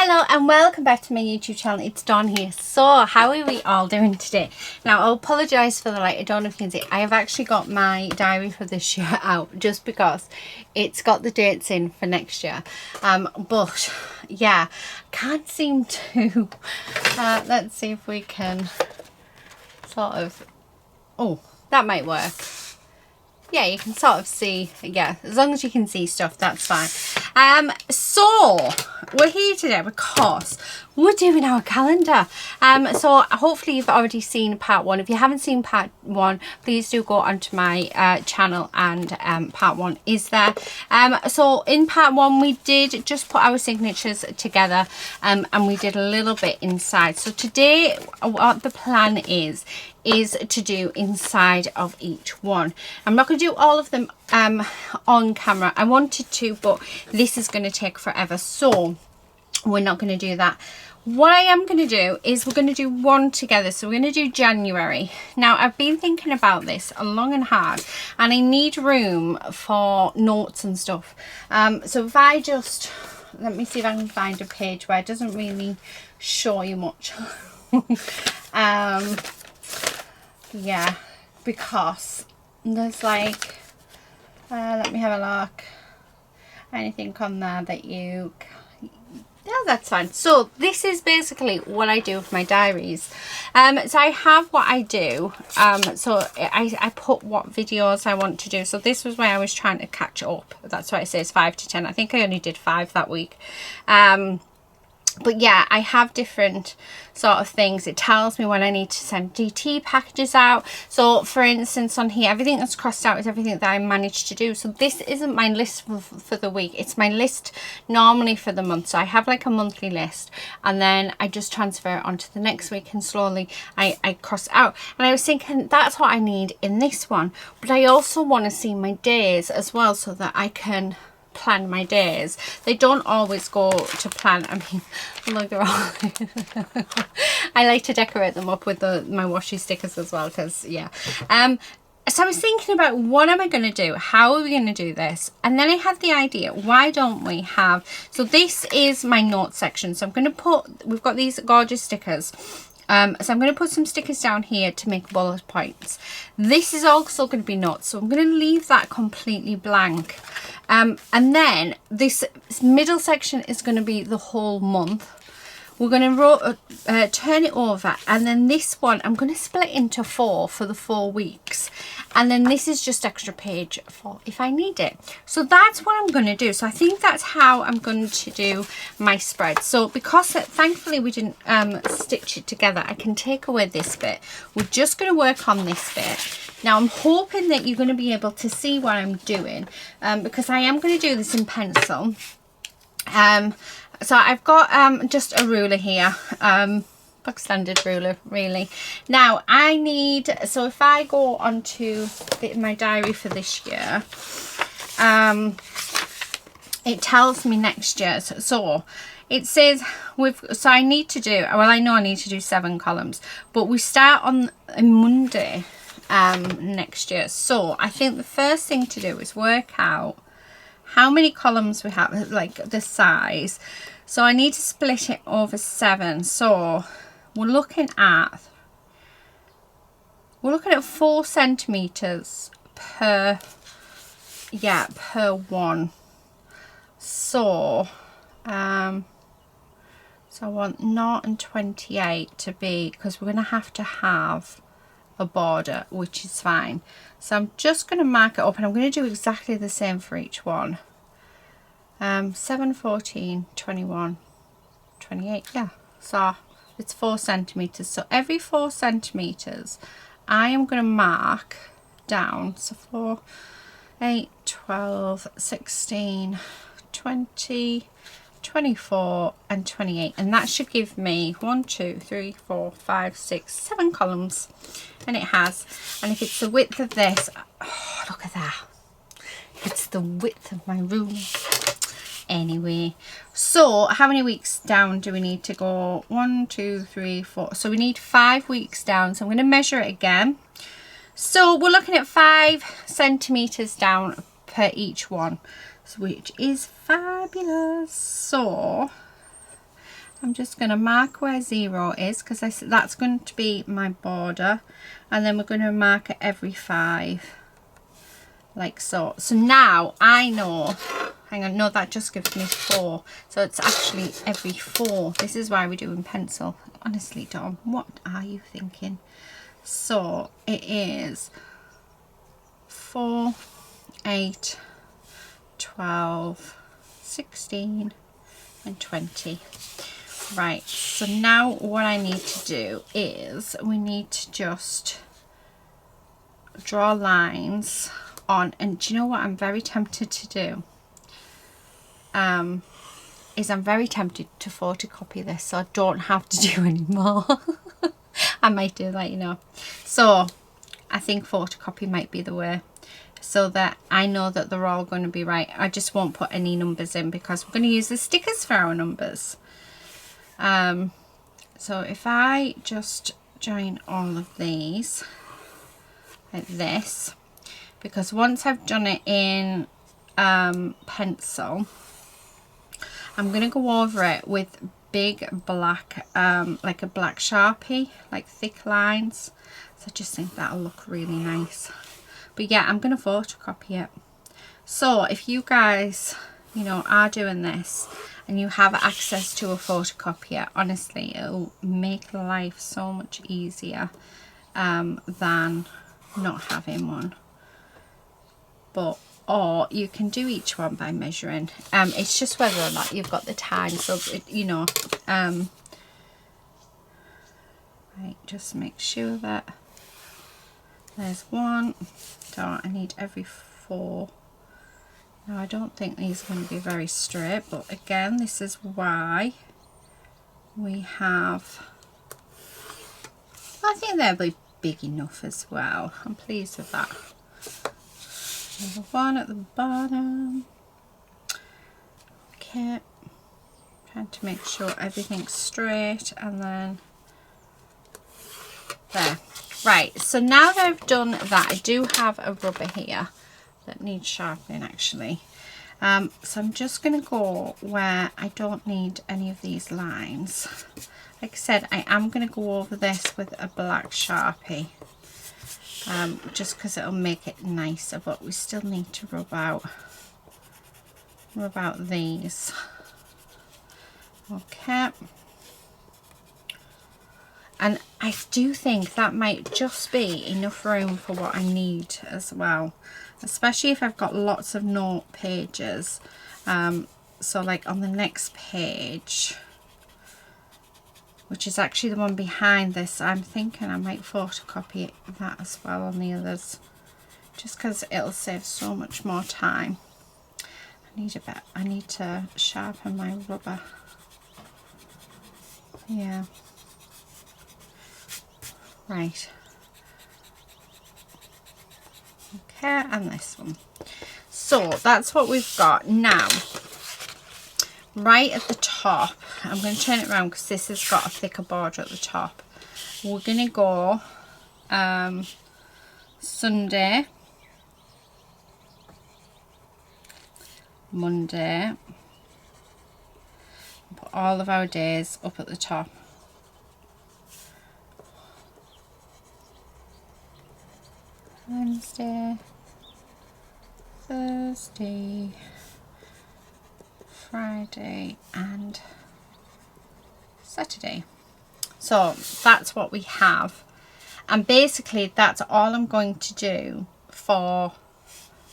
Hello and welcome back to my YouTube channel. It's Dawn here. So how are we all doing today? Now I'll apologise for the light. I don't know if you can see. I have actually got my diary for this year out just because it's got the dates in for next year. But yeah, can't seem to let's see if we can sort of, oh, that might work. Yeah, you can sort of see, yeah, as long as you can see stuff, that's fine. So we're here today because we're doing our calendar. So hopefully you've already seen part one. If you haven't seen part one, please do go onto my channel and part one is there. So in part one we did just put our signatures together and we did a little bit inside. So today what the plan is to do inside of each one. I'm not going to do all of them on camera. I wanted to, but this is going to take forever, so we're not going to do that. What I am going to do is we're going to do one together. So we're going to do January. Now I've been thinking about this long and hard and I need room for notes and stuff. So if I just, let me see if I can find a page where it doesn't really show you much. Yeah, because there's like let me have a look, anything on there that you, yeah, that's fine. So this is basically what I do with my diaries. So I have what I do, so I put what videos I want to do. So this was where I was trying to catch up. That's why it says 5 to 10. I think I only did 5 that week. But yeah, I have different sort of things. It tells me when I need to send DT packages out. So for instance on here, everything that's crossed out is everything that I managed to do. So this isn't my list for the week. It's my list normally for the month. So I have like a monthly list and then I just transfer it onto the next week and slowly I cross it out. And I was thinking that's what I need in this one. But I also want to see my days as well so that I can plan my days. They don't always go to plan. I mean, look, they're all I like to decorate them up with my washi stickers as well, because yeah. So I was thinking about what am I going to do, how are we going to do this, and then I had the idea, why don't we have, so this is my notes section, so I'm going to put, we've got these gorgeous stickers. So I'm going to put some stickers down here to make bullet points. This is also going to be notes, so I'm going to leave that completely blank. And then this middle section is going to be the whole month. We're going to turn it over, and then this one I'm going to split into 4 for the 4 weeks, and then this is just extra page for if I need it. So that's what I'm going to do. So I think that's how I'm going to do my spread. So because thankfully we didn't stitch it together, I can take away this bit. We're just going to work on this bit. Now I'm hoping that you're going to be able to see what I'm doing, because I am going to do this in pencil. So I've got just a ruler here, book standard ruler really. Now I need, so if I go onto my diary for this year, it tells me next year. So it says so I need to do, well I know I need to do 7 columns, but we start on a Monday next year. So I think the first thing to do is work out how many columns we have, like the size. So I need to split it over 7. So we're looking at 4 centimeters per, yeah, per one. So so I want 0 and 28 to be, because we're going to have a border, which is fine. So I'm just going to mark it up, and I'm going to do exactly the same for each one. 7, 14, 21, 28, yeah. So it's 4 centimeters. So every 4 centimeters I am going to mark down. So 4, 8, 12, 16, 20, 24 and 28, and that should give me 1, 2, 3, 4, 5, 6, 7 columns, and it has. And if it's the width of this, oh look at that, it's the width of my ruler. Anyway, so how many weeks down do we need to go? 1, 2, 3, 4. So we need 5 weeks down. So I'm going to measure it again. So we're looking at 5 centimeters down per each one, which is fabulous. So I'm just going to mark where 0 is, because that's going to be my border, and then we're going to mark at every 5, like so. So now I know, hang on, no, that just gives me 4, so it's actually every 4. This is why we do in pencil. Honestly, Dom, what are you thinking? So it is 4, 8, 12, 16 and 20. Right, so now what I need to do is we need to just draw lines on, and do you know what I'm very tempted to do? Is I'm very tempted to photocopy this so I don't have to do any more. I might do that, you know. So I think photocopy might be the way, so that I know that they're all going to be right. I just won't put any numbers in because we're going to use the stickers for our numbers. So if I just join all of these like this, because once I've done it in pencil, I'm going to go over it with big black, like a black Sharpie, like thick lines. So I just think that'll look really nice. But yeah, I'm going to photocopy it. So if you guys, you know, are doing this and you have access to a photocopier, honestly, it'll make life so much easier than not having one. But or you can do each one by measuring. It's just whether or not you've got the time. So you know, right, just make sure that there's 1. So I need every 4. Now I don't think these are going to be very straight, but again, this is why we have, I think they'll be big enough as well. I'm pleased with that. There's 1 at the bottom. Okay, trying to make sure everything's straight, and then there. Right, so now that I've done that, I do have a rubber here that needs sharpening actually. So I'm just going to go where I don't need any of these lines. Like I said, I am going to go over this with a black Sharpie, just because it'll make it nicer, but we still need to rub out these. Okay. And I do think that might just be enough room for what I need as well, especially if I've got lots of note pages. So like on the next page, which is actually the one behind this, I'm thinking I might photocopy that as well on the others, just because it'll save so much more time. I need to sharpen my rubber. Yeah. Right. Okay, and this one. So that's what we've got now. Right at the top, I'm going to turn it around because this has got a thicker border at the top. We're going to go Sunday, Monday, put all of our days up at the top. Wednesday, Thursday, Friday and Saturday. So that's what we have, and basically that's all I'm going to do for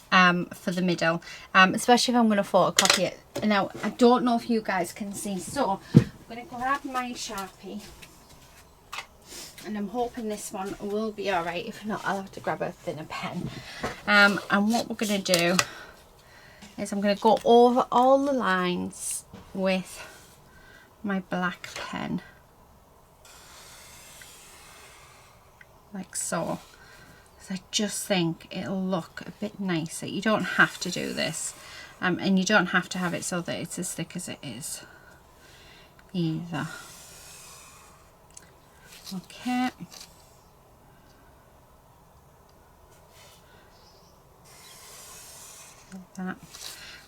the middle, especially if I'm going to photocopy it. Now I don't know if you guys can see, so I'm going to grab my Sharpie, and I'm hoping this one will be alright. If not, I'll have to grab a thinner pen. And what we're going to do is I'm going to go over all the lines with my black pen, like so. So I just think it'll look a bit nicer. You don't have to do this, and you don't have to have it so that it's as thick as it is either. Okay. Like that.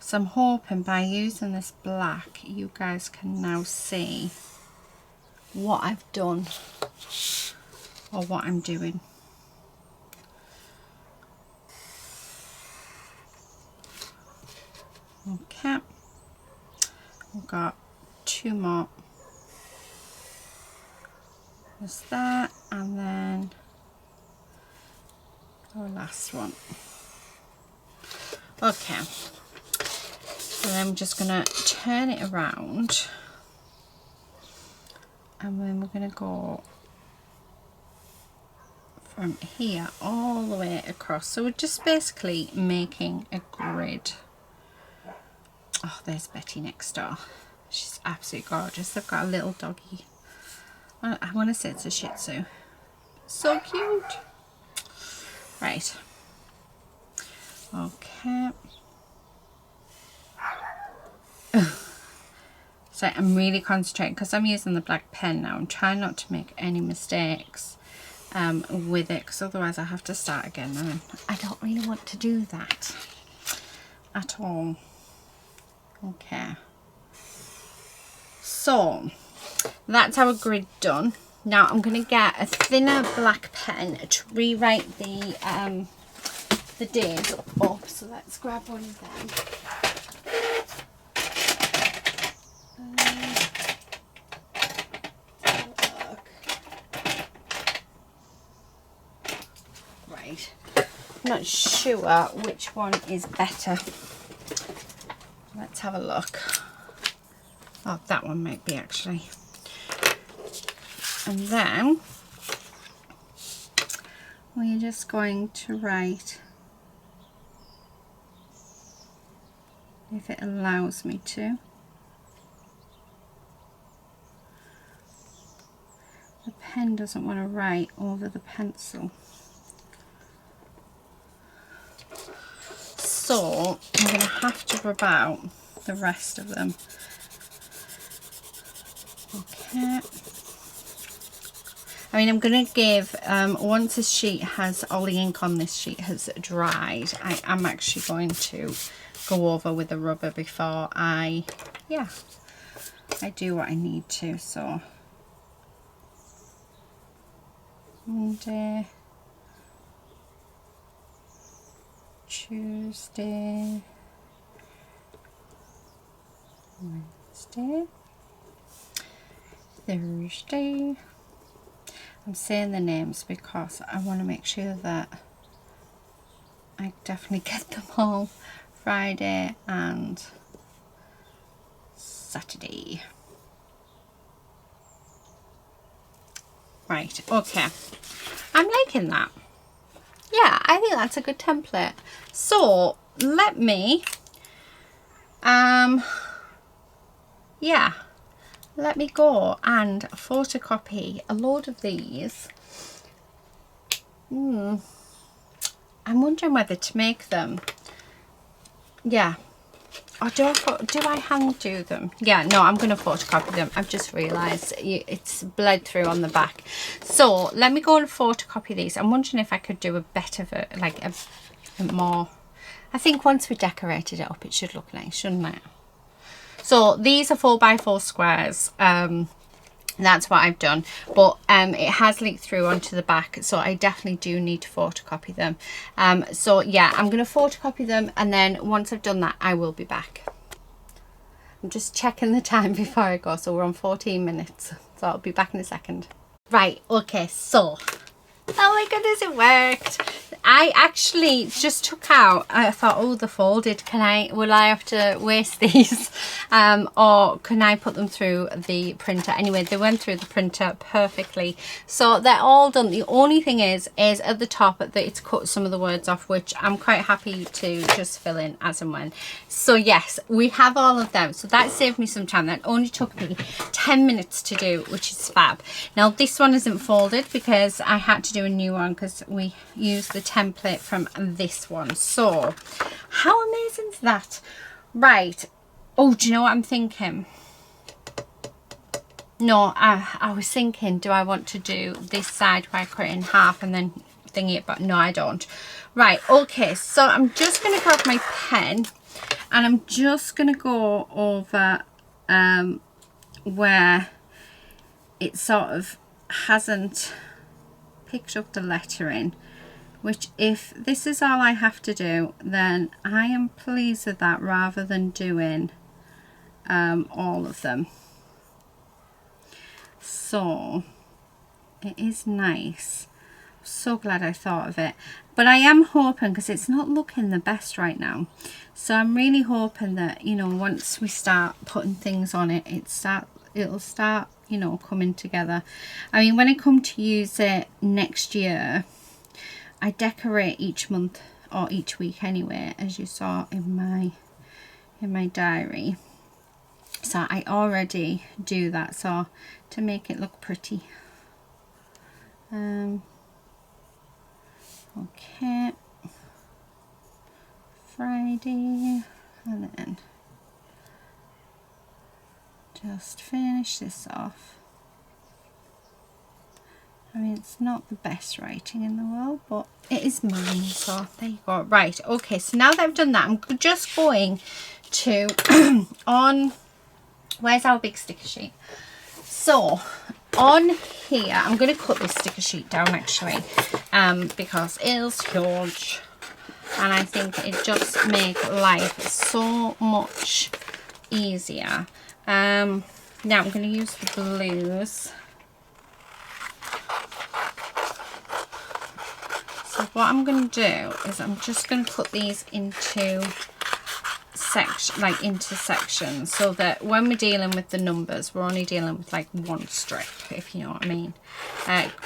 So I'm hoping by using this black you guys can now see what I've done or what I'm doing. Okay, we've got 2 more. There's that, and then our last one. Okay, so then I'm just gonna turn it around, and then we're gonna go from here all the way across. So we're just basically making a grid. Oh, there's Betty next door. She's absolutely gorgeous. They've got a little doggy. I want to say it's a Shih Tzu. So cute. Right. Okay. So I'm really concentrating because I'm using the black pen now. I'm trying not to make any mistakes with it, because otherwise I have to start again, and I don't really want to do that at all. Okay. So that's our grid done. Now I'm going to get a thinner black pen to rewrite the days up. So let's grab one of them. Right. I'm not sure which one is better. Let's have a look. Oh, that one might be actually. And then we're just going to write, if it allows me to. The pen doesn't want to write over the pencil. So I'm going to have to rub out the rest of them. Okay. I mean, I'm going to give, once this sheet has, all the ink on this sheet has dried, I am actually going to go over with the rubber before I do what I need to. So, Monday, Tuesday, Wednesday, Thursday. I'm saying the names because I want to make sure that I definitely get them all. Friday and Saturday. Right, okay. I'm liking that. Yeah, I think that's a good template. So let me let me go and photocopy a load of these. I'm wondering whether to make them. Yeah. Or do I hand do them? Yeah, no, I'm going to photocopy them. I've just realised it's bled through on the back. So let me go and photocopy these. I'm wondering if I could do a better, like a more. I think once we decorated it up, it should look nice, shouldn't it? So these are 4x4 squares. That's what I've done, but it has leaked through onto the back, so I definitely do need to photocopy them. So yeah, I'm going to photocopy them, and then once I've done that, I will be back. I'm just checking the time before I go, so we're on 14 minutes, so I'll be back in a second. Right, okay, so oh my goodness, it worked. I actually just took out, I thought, oh, they're folded. Will I have to waste these? Or can I put them through the printer? Anyway, they went through the printer perfectly. So they're all done. The only thing is at the top that it's cut some of the words off, which I'm quite happy to just fill in as and when. So yes, we have all of them. So that saved me some time. That only took me 10 minutes to do, which is fab. Now this one isn't folded because I had to do a new one because we used the template from this one. So how amazing is that? Right. Oh, do you know what I'm thinking? No, I was thinking, do I want to do this side where I cut it in half and then thingy it, but no, I don't. Right, okay, so I'm just going to grab my pen And I'm just going to go over where it sort of hasn't picked up the lettering, which if this is all I have to do, then I am pleased with that, rather than doing all of them. So it is nice. So glad I thought of it. But I am hoping, because it's not looking the best right now, so I'm really hoping that, you know, once we start putting things on it, it'll start, you know, coming together. I mean, when I come to use it next year, I decorate each month or each week anyway, as you saw in my diary. So I already do that, so to make it look pretty. Okay, Friday, and then just finish this off. I mean, it's not the best writing in the world, but it is mine, so there you go. Right, okay, so now that I've done that, I'm just going to on, where's our big sticker sheet? So on here, I'm going to cut this sticker sheet down actually, because it's huge and I think it just makes life so much easier. Now I'm going to use the blues. So what I'm going to do is I'm just going to put these into sections, so that when we're dealing with the numbers, we're only dealing with like one strip, if you know what I mean.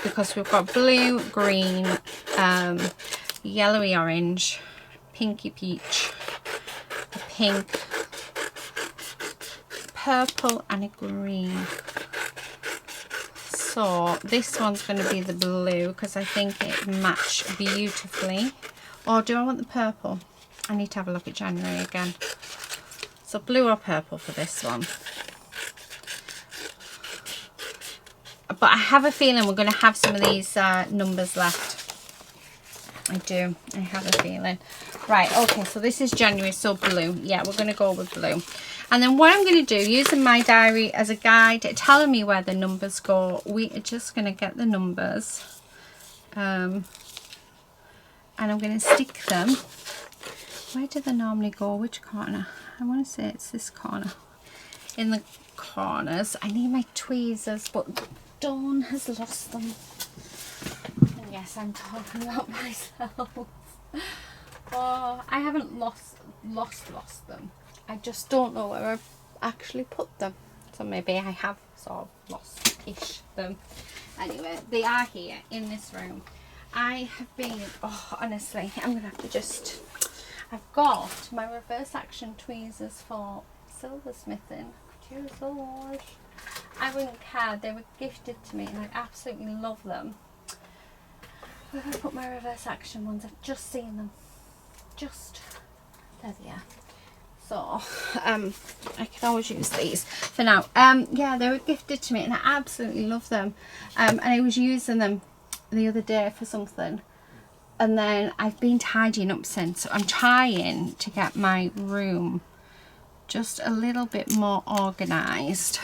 Because we've got blue, green, yellowy orange, pinky peach, a pink, purple and a green. So this one's going to be the blue, because I think it matched beautifully. Or do I want the purple? I need to have a look at January again. So blue or purple for this one. But I have a feeling we're going to have some of these numbers left. I do. I have a feeling. Right, okay, so this is January, so blue. Yeah, we're going to go with blue. And then what I'm going to do, using my diary as a guide, telling me where the numbers go, we are just going to get the numbers. And I'm going to stick them. Where do they normally go? Which corner? I want to say it's this corner. In the corners. I need my tweezers, but Dawn has lost them. And yes, I'm talking about myself. Oh, I haven't lost them. I just don't know where I've actually put them. So maybe I have sort of lost-ish them. Anyway, they are here in this room. I have been, oh, honestly, I'm going to have to just... I've got my reverse action tweezers for silversmithing. Could use those. I wouldn't care. They were gifted to me and I absolutely love them. Where have I put my reverse action ones? I've just seen them. There they are. So, I can always use these for now. Yeah, they were gifted to me and I absolutely love them. And I was using them the other day for something. And then I've been tidying up since. So I'm trying to get my room just a little bit more organised.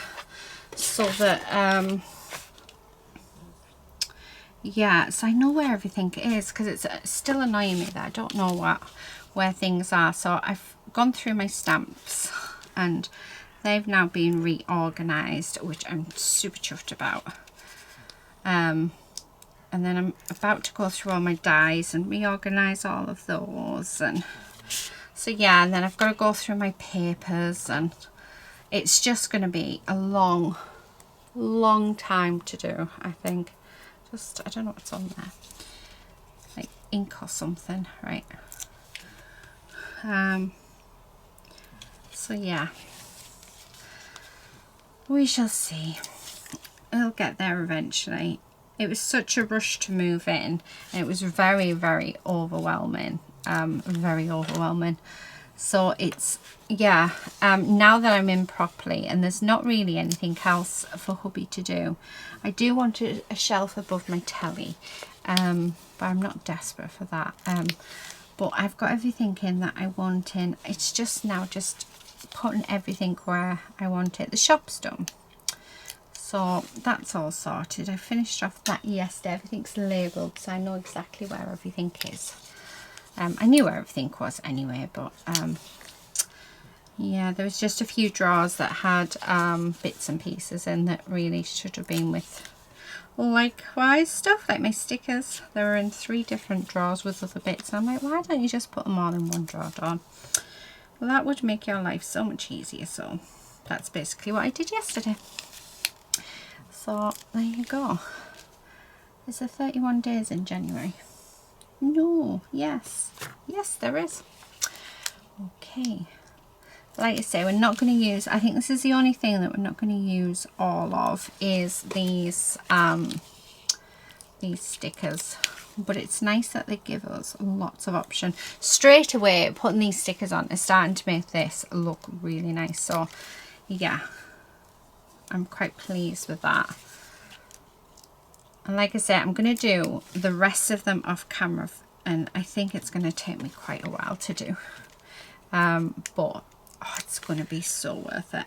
So that, yeah, so I know where everything is. Because it's still annoying me that I don't know where things are. So I've gone through my stamps. And they've now been reorganised. Which I'm super chuffed about. And then I'm about to go through all my dies and reorganise all of those. And so yeah, and then I've got to go through my papers, and it's just going to be a long time to do, I think. Just, I don't know what's on there. Like ink or something, right? So yeah. We shall see. It'll get there eventually. It was such a rush to move in. It was very, very overwhelming. Very overwhelming. So it's, yeah, now that I'm in properly and there's not really anything else for hubby to do. I do want a shelf above my telly, but I'm not desperate for that. but I've got everything in that I want in. It's just now just putting everything where I want it. The shop's done, so that's all sorted. I finished off that yesterday. Everything's labelled, so I know exactly where everything is. I knew where everything was anyway, but yeah, there was just a few drawers that had bits and pieces in that really should have been with likewise stuff, like my stickers. They were in 3 different drawers with other bits. I'm like, why don't you just put them all in one drawer, Dawn? Well, that would make your life so much easier. So that's basically what I did yesterday. So there you go. Is there 31 days in January? No. Yes there is. Okay, like I say, we're not going to use, I think this is the only thing that we're not going to use all of, is these stickers. But it's nice that they give us lots of option. Straight away, putting these stickers on is starting to make this look really nice. So yeah, I'm quite pleased with that. And like I said, I'm going to do the rest of them off camera, and I think it's going to take me quite a while to do. But oh, it's going to be so worth it.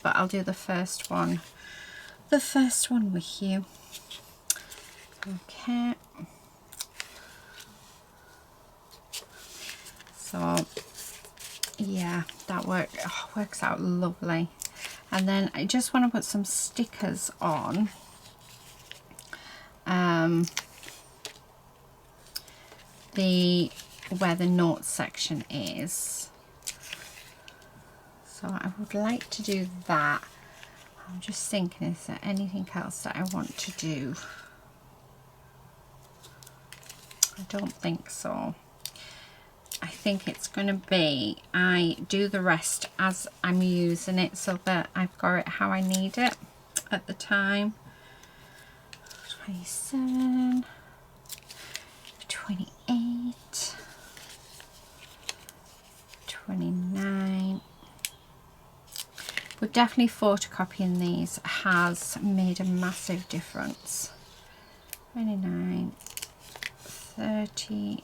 But I'll do the first one with you. Okay. So yeah, that works out lovely. And then I just want to put some stickers on where the notes section is. So I would like to do that. I'm just thinking, is there anything else that I want to do? I don't think so. I think it's going to be, I do the rest as I'm using it, so that I've got it how I need it at the time. 27, 28, 29. But definitely photocopying these has made a massive difference. 29, 30,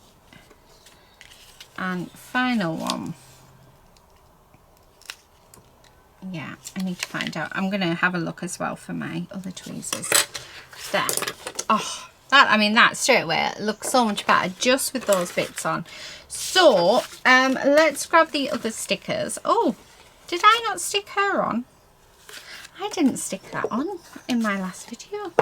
and final one. Yeah, I need to find out. I'm going to have a look as well for my other tweezers. There. Oh, I mean, that straight away looks so much better just with those bits on. So, let's grab the other stickers. Oh, did I not stick her on? I didn't stick that on in my last video.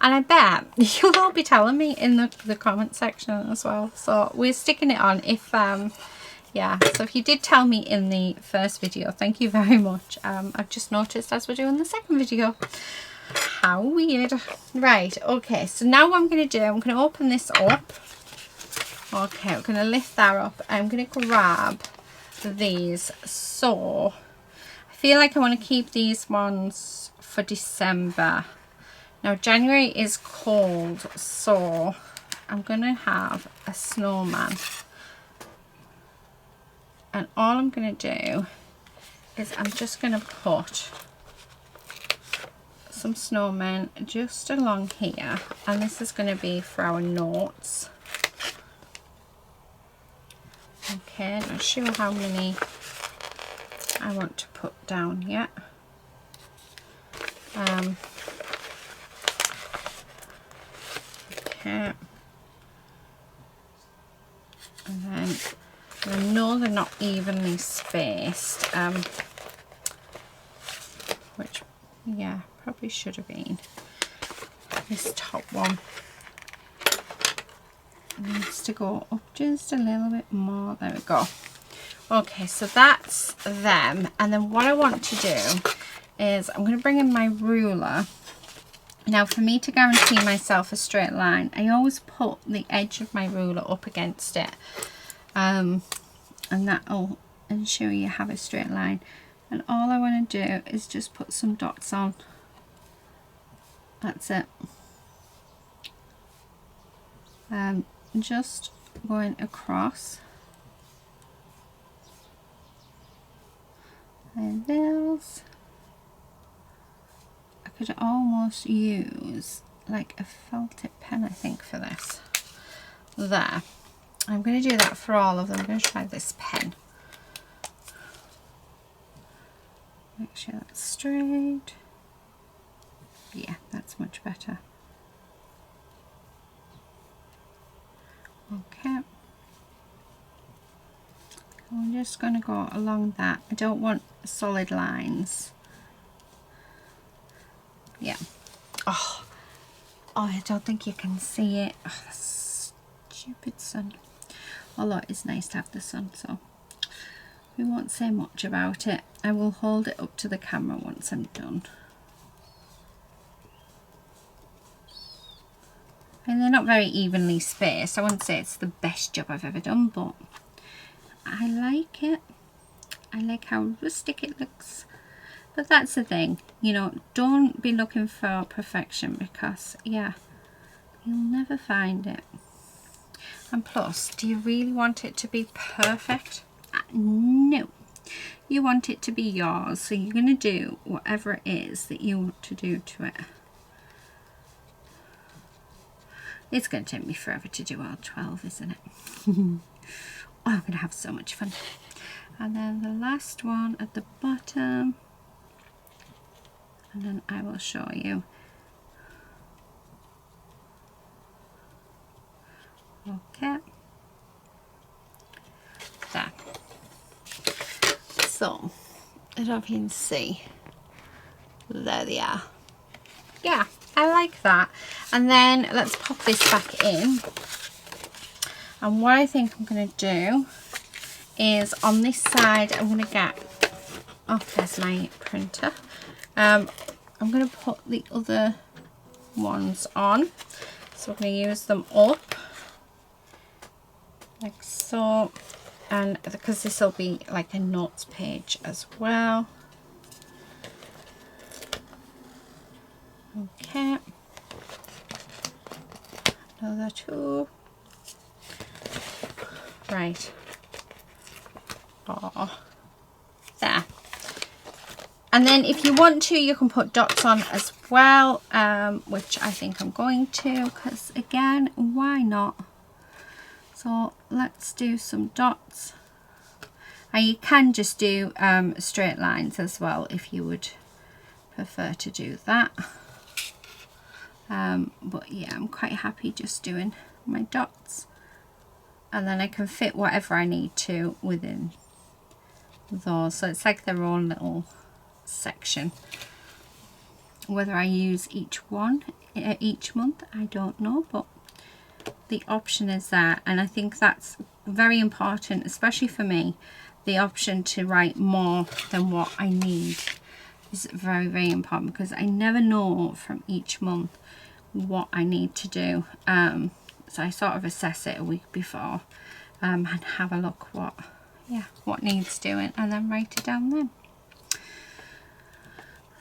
And I bet you'll all be telling me in the comment section as well. So we're sticking it on if, yeah. So if you did tell me in the first video, thank you very much. I've just noticed as we're doing the second video. How weird. Right, okay. So now what I'm going to do, I'm going to open this up. Okay, we're going to lift that up. I'm going to grab these. So I feel like I want to keep these ones for December. Now January is cold, so I'm going to have a snowman. And all I'm going to do is I'm just going to put some snowmen just along here. And this is going to be for our notes. Okay, not sure how many I want to put down yet. Okay. And then I know they're not evenly spaced, which, yeah, probably should have been. This top one needs to go up just a little bit more. There we go. Okay, so that's them. And then what I want to do is I'm going to bring in my ruler. Now, for me to guarantee myself a straight line, I always put the edge of my ruler up against it. And that'll ensure you have a straight line. And all I want to do is just put some dots on. That's it. Just going across. Like this. I could almost use like a felt tip pen, I think, for this. there. I'm going to do that for all of them. I'm going to try this pen. Make sure that's straight. Yeah, that's much better. Okay. I'm just going to go along that. I don't want solid lines. Yeah. Oh, I don't think you can see it. Oh, that's stupid sun. Although it is nice to have the sun, so we won't say much about it. I will hold it up to the camera once I'm done. And they're not very evenly spaced. I wouldn't say it's the best job I've ever done, but I like it. I like how rustic it looks. But that's the thing, you know, don't be looking for perfection, because, yeah, you'll never find it. And plus, do you really want it to be perfect? No. You want it to be yours, so you're going to do whatever it is that you want to do to it. It's going to take me forever to do all 12, isn't it? Oh, I'm going to have so much fun. And then the last one at the bottom. And then I will show you. Okay. There. So, I don't know if you can see. There they are. Yeah, I like that. And then let's pop this back in. And what I think I'm going to do is on this side, I'm going to get, oh, there's my printer. I'm going to put the other ones on. So we're going to use them up like so. And because this will be like a notes page as well. Okay. Another two. Right. Oh, there. And then if you want to, you can put dots on as well, which I think I'm going to, because again, why not? So let's do some dots. And you can just do straight lines as well if you would prefer to do that. But yeah, I'm quite happy just doing my dots. And then I can fit whatever I need to within those. So it's like their own little section. Whether I use each one each month, I don't know, but the option is there. And I think that's very important, especially for me. The option to write more than what I need is very, very important, because I never know from each month what I need to do. So I sort of assess it a week before and have a look what needs doing, and then write it down then.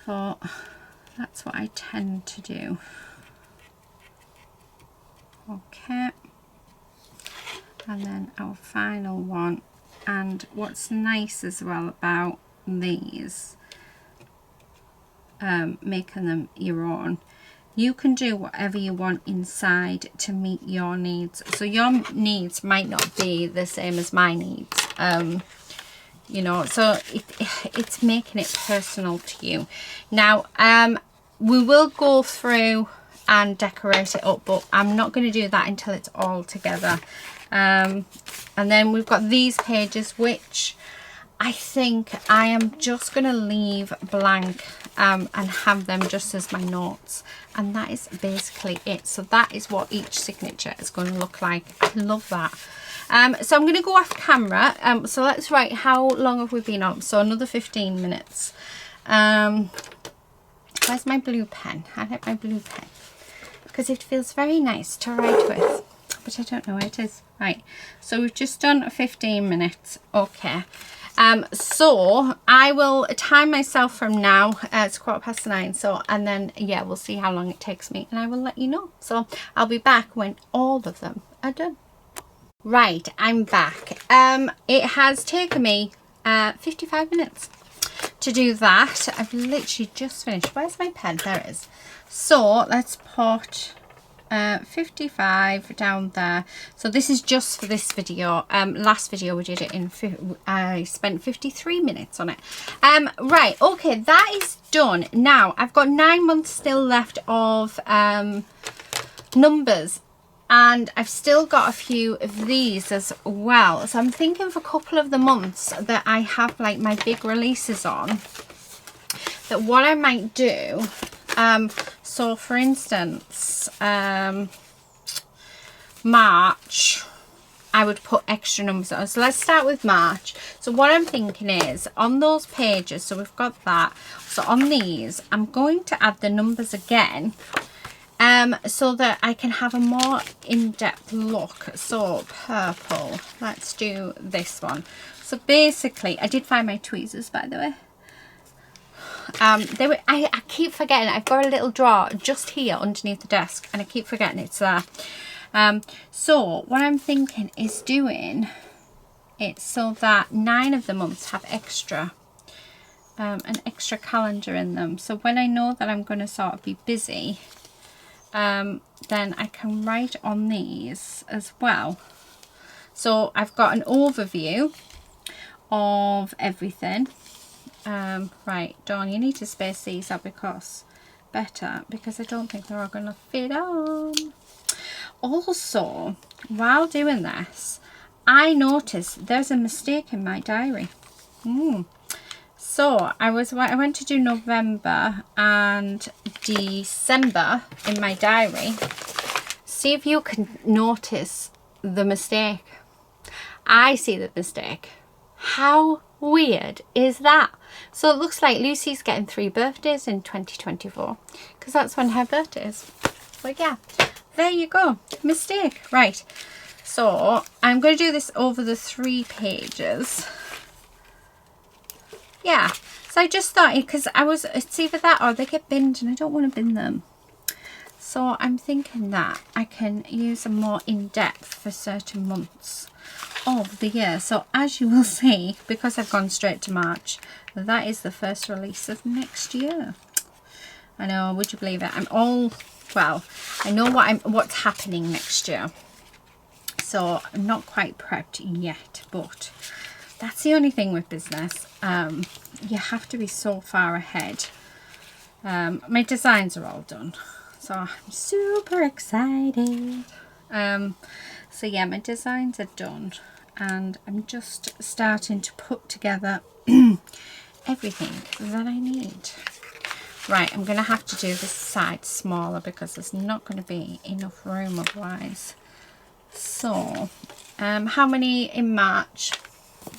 So that's what I tend to do. Okay, and then our final one. And what's nice as well about these, making them your own, you can do whatever you want inside to meet your needs. So your needs might not be the same as my needs, you know, so it's making it personal to you. Now, we will go through and decorate it up, but I'm not going to do that until it's all together. And then we've got these pages, which I think I am just going to leave blank and have them just as my notes. And that is basically it. So that is what each signature is going to look like. I love that. So I'm going to go off camera. So let's write, how long have we been on? So another 15 minutes. Where's my blue pen? I like my blue pen, because it feels very nice to write with. But I don't know where it is. Right, so we've just done 15 minutes. Okay, so I will time myself from now. It's 9:15, so, and then yeah, we'll see how long it takes me, and I will let you know. So I'll be back when all of them are done. Right, I'm back. It has taken me 55 minutes to do that. I've literally just finished. Where's my pen? There it is. So let's put 55 down there. So this is just for this video. Last video we did it in, I spent 53 minutes on it. Right, okay, that is done. Now I've got 9 months still left of numbers, and I've still got a few of these as well. So I'm thinking for a couple of the months that I have like my big releases on, that what I might do, so for instance, March, I would put extra numbers on. So let's start with March. So what I'm thinking is on those pages, so we've got that. So on these, I'm going to add the numbers again, so that I can have a more in-depth look. So purple, let's do this one. So basically, I did find my tweezers, by the way. They were, I keep forgetting, I've got a little drawer just here underneath the desk, and I keep forgetting it's there. So what I'm thinking is doing it so that 9 of the months have extra, an extra calendar in them. So when I know that I'm going to sort of be busy, then I can write on these as well. So I've got an overview of everything. Right, Dawn, you need to space these out because I don't think they're all going to fit on. Also, while doing this, I noticed there's a mistake in my diary. So I went to do November and December in my diary. See if you can notice the mistake. I see the mistake. How weird is that? So it looks like Lucy's getting 3 birthdays in 2024, because that's when her birthday is. But yeah, there you go. Mistake. Right. So I'm going to do this over the 3 pages. Yeah. So I just thought, because it's either that or they get binned, and I don't want to bin them. So I'm thinking that I can use them more in depth for certain months of the year. So as you will see, because I've gone straight to March, that is the first release of next year. I know, would you believe it? I know what's happening next year, so I'm not quite prepped yet, but that's the only thing with business. You have to be so far ahead. My designs are all done, so I'm super excited. So yeah, my designs are done, and I'm just starting to put together everything that I need. Right, I'm going to have to do this side smaller because there's not going to be enough room otherwise. So, how many in March?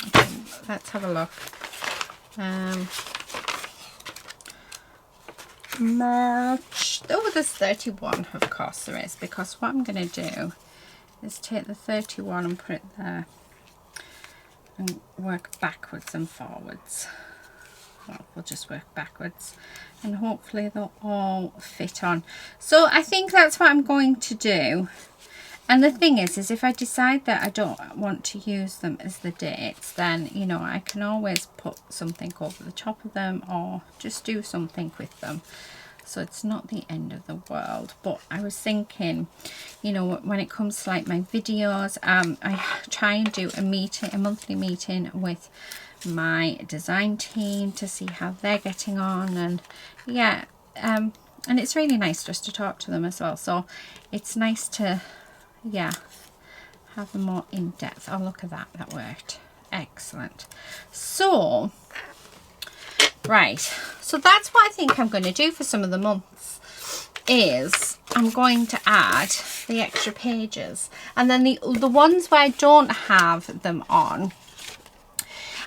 Okay, let's have a look. March. Oh, there's 31, of course there is, because what I'm going to do is take the 31 and put it there and work backwards and forwards. Well, we'll just work backwards, and hopefully they'll all fit on. So I think that's what I'm going to do. And the thing is if I decide that I don't want to use them as the dates, then, you know, I can always put something over the top of them or just do something with them. So it's not the end of the world. But I was thinking, you know, when it comes to like my videos, I try and do a monthly meeting with my design team to see how they're getting on, and yeah, and it's really nice just to talk to them as well. So it's nice to, yeah, have them more in depth. Oh, look at that, that worked. Excellent. So right, so that's what I think I'm going to do for some of the months, is I'm going to add the extra pages, and then the ones where I don't have them on,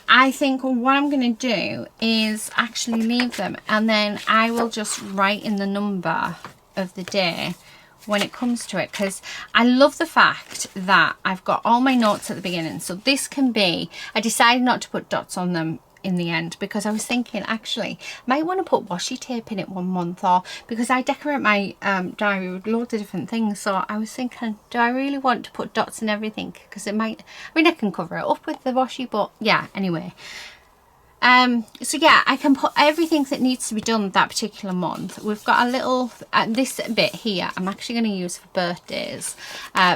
I think what I'm going to do is actually leave them, and then I will just write in the number of the day when it comes to it, because I love the fact that I've got all my notes at the beginning. So this can be, I decided not to put dots on them in the end, because I was thinking actually I might want to put washi tape in it one month, or because I decorate my diary with loads of different things. So I was thinking, do I really want to put dots in everything? Because it might, I mean, I can cover it up with the washi, but yeah, anyway, So yeah, I can put everything that needs to be done that particular month. We've got a little, this bit here, I'm actually going to use for birthdays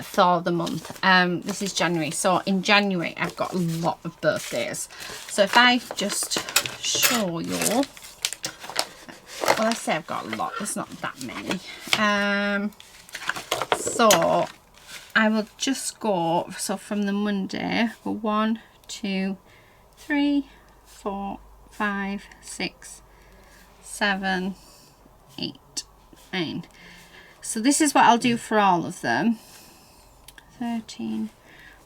for the month. This is January. So in January, I've got a lot of birthdays. So if I just show you, well, I say I've got a lot, there's not that many. So I will just go, so from the Monday, go 1, 2, 3, 4, 5, 6, 7, 8, 9. So this is what I'll do for all of them. 13,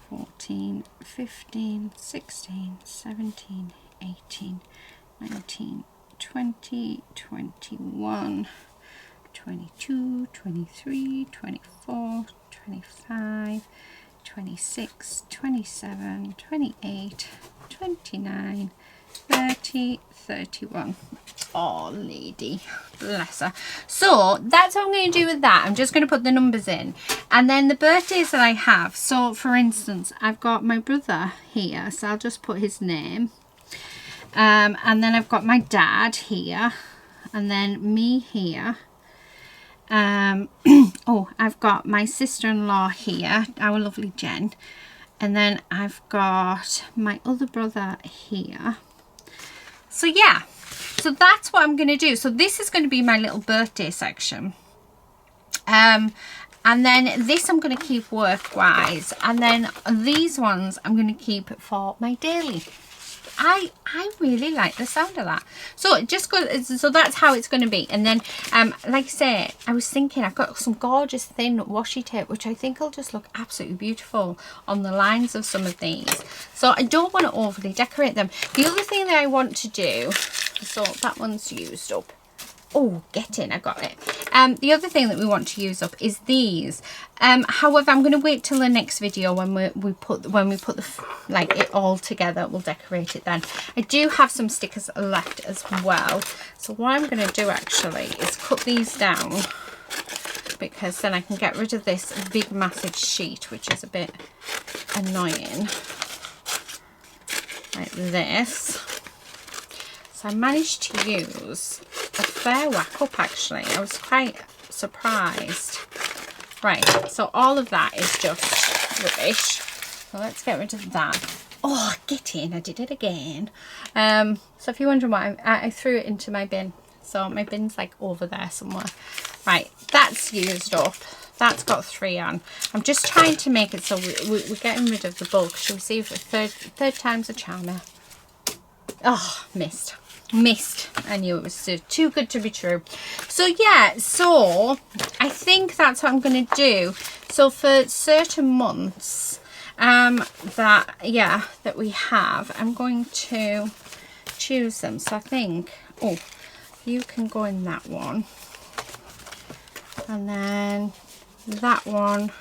14, 15, 16, 17, 18, 19, 20, 21, 22, 23, 24, 25, 26, 27, 28, 29, 30, 31. Oh, lady, bless her. So that's what I'm going to do with that. I'm just going to put the numbers in, and then the birthdays that I have. So for instance, I've got my brother here, so I'll just put his name, and then I've got my dad here, and then me here. Oh, I've got my sister-in-law here, our lovely Jen, and then I've got my other brother here. So yeah, so that's what I'm going to do. So this is going to be my little birthday section, and then this I'm going to keep work-wise, and then these ones I'm going to keep for my daily. I really like the sound of that. So it just goes, so that's how it's going to be. And then like I say, I was thinking I've got some gorgeous thin washi tape, which I think will just look absolutely beautiful on the lines of some of these. So I don't want to overly decorate them. The other thing that I want to do, so that one's used up. Oh, get in, I got it. The other thing that we want to use up is these. However, I'm going to wait till the next video when we put the like it all together. We'll decorate it then. I do have some stickers left as well. So what I'm going to do actually is cut these down, because then I can get rid of this big massive sheet, which is a bit annoying. Like this. So I managed to use a fair whack up actually. I was quite surprised. Right, so all of that is just rubbish. So let's get rid of that. Oh, get in, I did it again. So if you're wondering why, I threw it into my bin. So my bin's like over there somewhere. Right, that's used up. That's got 3 on. I'm just trying to make it so we're getting rid of the bulk. Shall we see if third time's a charmer? Oh, missed. I knew it was too good to be true. So yeah, so I think that's what I'm going to do. So for certain months that we have, I'm going to choose them. So I think, oh, you can go in that one, and then that one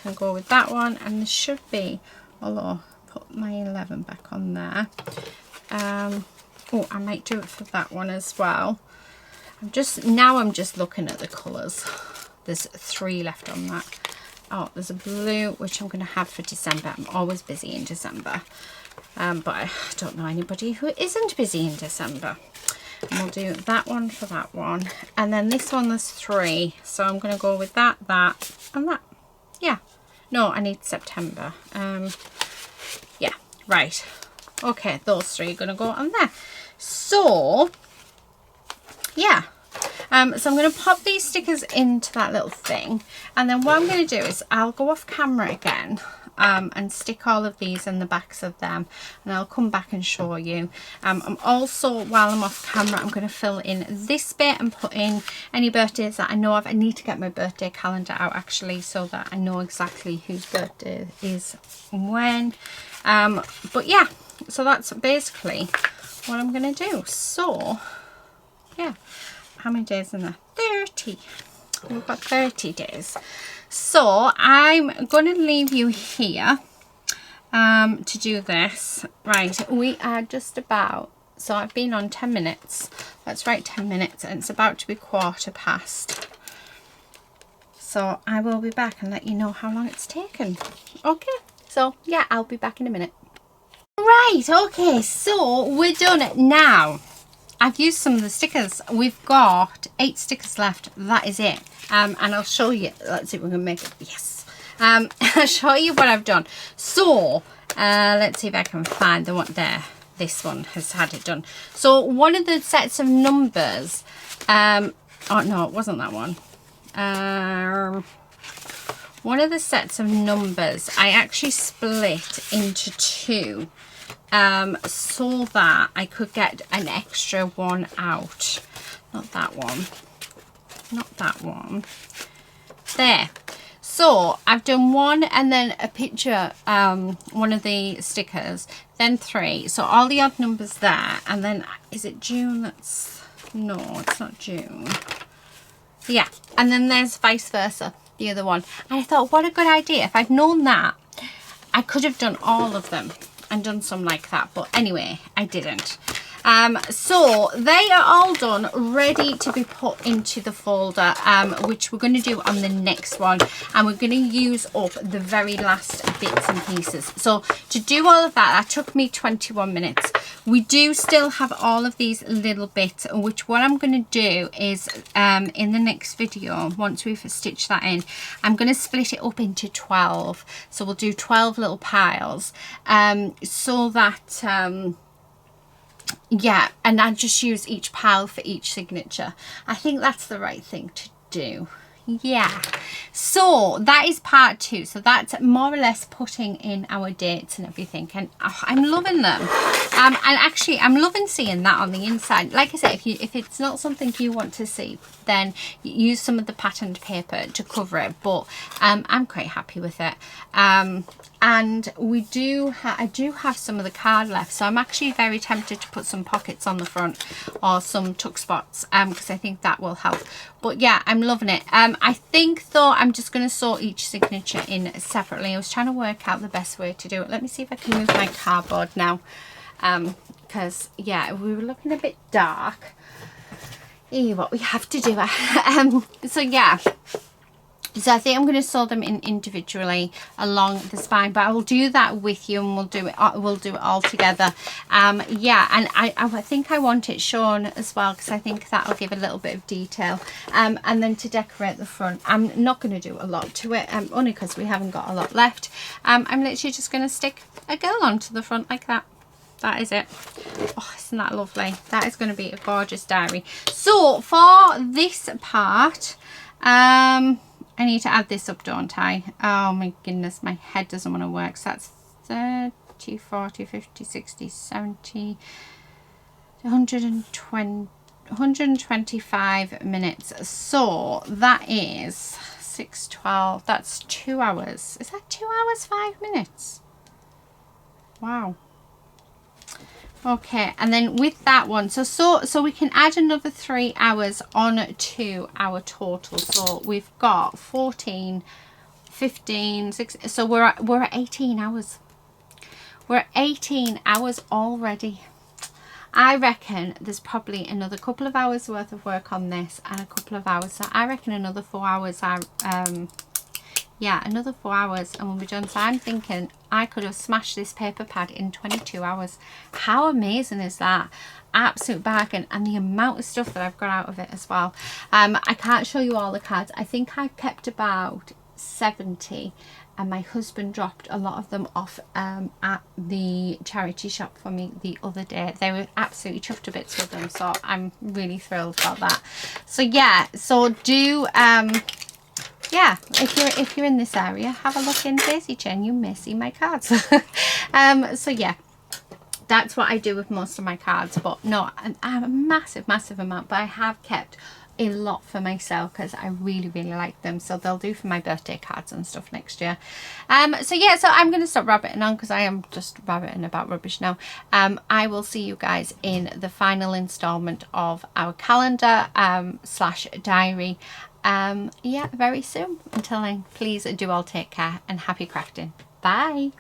can go with that one, and there should be, although put my 11 back on there. Oh, I might do it for that one as well. I'm just looking at the colours. There's 3 left on that. Oh, there's a blue, which I'm going to have for December. I'm always busy in December. But I don't know anybody who isn't busy in December. And we'll do that one for that one. And then this one, there's 3. So I'm going to go with that, and that. Yeah. No, I need September. Yeah, right. Okay, those 3 are going to go on there. So, yeah. So I'm going to pop these stickers into that little thing. And then what I'm going to do is I'll go off camera again and stick all of these in the backs of them. And I'll come back and show you. I'm also, while I'm off camera, I'm going to fill in this bit and put in any birthdays that I know of. I need to get my birthday calendar out actually, so that I know exactly whose birthday is when. But yeah, so that's basically what I'm going to do. So yeah, how many days in there? 30. We've got 30 days. So I'm going to leave you here to do this. Right, we are just about, so I've been on 10 minutes. Let's write 10 minutes, and it's about to be 1:15. So I will be back and let you know how long it's taken. Okay, so yeah, I'll be back in a minute. Right, okay, so we're done now. I've used some of the stickers. We've got 8 stickers left. That is it. And I'll show you. Let's see if we can make it. Yes. I'll show you what I've done. So let's see if I can find the one there. This one has had it done. So one of the sets of numbers. Oh no, it wasn't that one. One of the sets of numbers I actually split into 2. So that I could get an extra one out. Not that one. Not that one. There. So I've done 1 and then a picture, one of the stickers, then 3. So all the odd numbers there. And then, is it June? No, it's not June. Yeah. And then there's vice versa, the other one. And I thought, what a good idea. If I'd known that, I could have done all of them and done some like that, but anyway, I didn't. So they are all done, ready to be put into the folder, which we're going to do on the next one, and we're going to use up the very last bits and pieces. So to do all of that took me 21 minutes. We do still have all of these little bits, which what I'm going to do is in the next video, once we've stitched that in, I'm going to split it up into 12. So we'll do 12 little piles, so that yeah, and I just use each pile for each signature. I think that's the right thing to do. Yeah, so that is part 2. So that's more or less putting in our dates and everything, and I'm loving them. And actually I'm loving seeing that on the inside. Like I said, if it's not something you want to see, then use some of the patterned paper to cover it, but I'm quite happy with it. And we do I do have some of the card left, so I'm actually very tempted to put some pockets on the front or some tuck spots, because I think that will help. But yeah, I'm loving it. I think though I'm just going to sort each signature in separately. I was trying to work out the best way to do it. Let me see if I can move my cardboard now, because yeah, we were looking a bit dark. What we have to do. So yeah, so I think I'm going to sew them in individually along the spine, but I will do that with you, and we'll do it all together. Yeah, and I think I want it shown as well, because I think that'll give a little bit of detail. And then to decorate the front, I'm not going to do a lot to it, only because we haven't got a lot left. I'm literally just going to stick a girl onto the front like that. That is it. Oh, isn't that lovely? That is going to be a gorgeous diary. So for this part, I need to add this up, don't I? Oh my goodness, my head doesn't want to work. So that's 30, 40, 50, 60, 70, 120, 125 minutes. So that is 6, 12. That's 2 hours. Is that 2 hours, 5 minutes? Wow. Okay, and then with that one, so we can add another 3 hours on to our total. So we've got 14, 15, 16, so we're at 18 hours. We're at 18 hours already. I reckon there's probably another couple of hours worth of work on this, and a couple of hours. So I reckon another 4 hours. Yeah, another 4 hours and we'll be done. So I'm thinking I could have smashed this paper pad in 22 hours. How amazing is that? Absolute bargain. And the amount of stuff that I've got out of it as well. I can't show you all the cards. I think I kept about 70, and my husband dropped a lot of them off at the charity shop for me the other day. They were absolutely chuffed to bits with them, so I'm really thrilled about that. So yeah, so do yeah, if you're in this area, have a look in Daisy Chain. You may see my cards. So yeah, that's what I do with most of my cards, but not a massive amount. But I have kept a lot for myself because I really like them, so they'll do for my birthday cards and stuff next year. So yeah, so I'm going to stop rabbiting on because I am just rabbiting about rubbish now. I will see you guys in the final installment of our calendar slash diary. Yeah, very soon. Until then, please do all take care and happy crafting. Bye.